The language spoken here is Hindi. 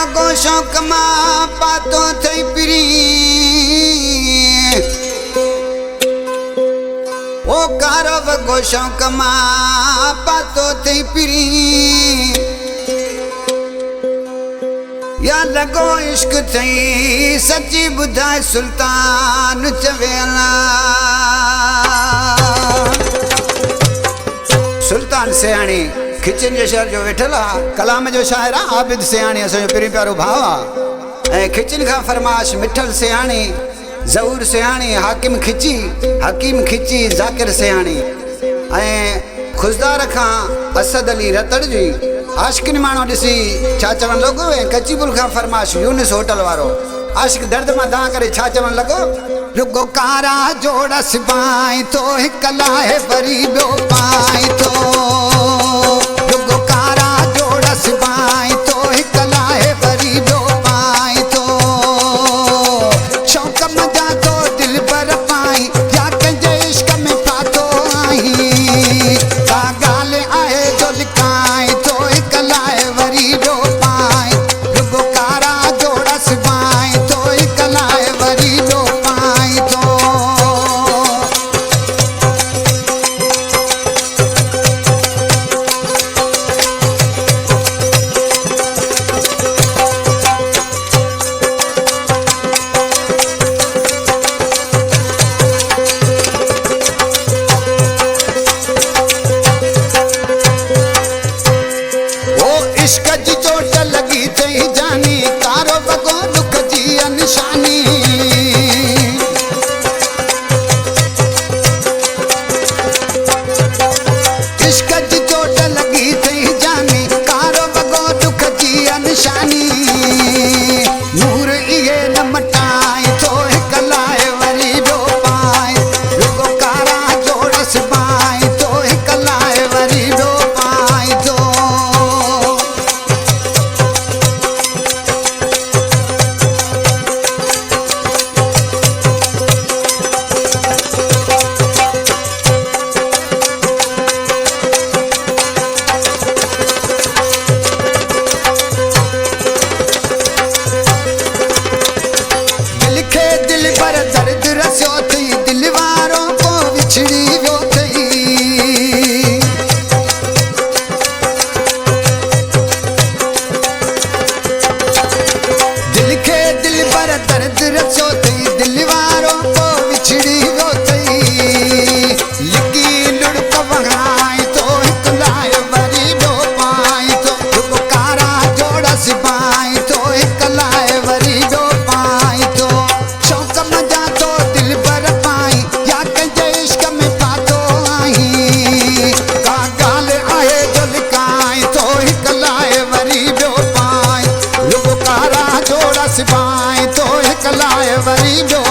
वगो शौक मां पातो थई पिरी ओ कारो वगो शौक मां पातो थई पिरी या लगो इश्क थई सच्ची बुधाए सुल्तान चवेला सुल्तान सियाणी खिचन जे शहर जो वेठला कलाम जो शायर आबिद सियाणी असो पिरी प्यारो भाव ए खिचन का फरमाश मिठल सियाणी ज़हूर सियाणी हकीम खिची जाकिर सियाणी ए खुशदार खां असद अली रतड़ जी आशिकिन मानो दिसी छा चवन लगो ए कच्चीपुर का फरमाश यूनिस होटल वारो आशिक दर्द में दा करे छा चवन लगो रुगो कारा जोड़ा सिपाई तो हिक लाए वरी बियो पाई तो रुगो कारा जोड़ा सिपाई तो हिक लाए वरी बियो पाई तो शौक मजा तो दिल पर पाई या कंजे इश्क में पातो आई का गाल आए जो लिकाई तो हिक लाए वरी बियो पाई रुगो कारा जोड़ा सिपाई तो हिक लाए वरी बियो इश्क जी चोट लगी थई जानी कारो वगो दुख जी अनशानी इश्क जी चोट लगी थई जानी कारो वगो दुख जी अनशानी नूर इहे न मटाई तो हिक लाए वरी बियो पाए रुगो कारा जोड़ सिपाई तो हिक लाए वरी बियो पाए तो दिल पर दर्द रसो थई दिल वारों को विछड़ी वियो थई दिल के दिल पर दर्द रसो थई दिल वारों को विछड़ी वियो थई लिकी लुड़क वहाई तो हिक लाए वरी बियो पाई तो रुगो कारा जोड़ा सिपाई तो हिक लाए वरी बियो पाई तो शौक मजा तो दिल पर पाई या कंजे इश्क में पातो आई का गाल आए जो लिकाई तो हिक लाए वरी बियो पाई रुगो कारा जोड़ा सिपाई तो हिक लाए वरी बियो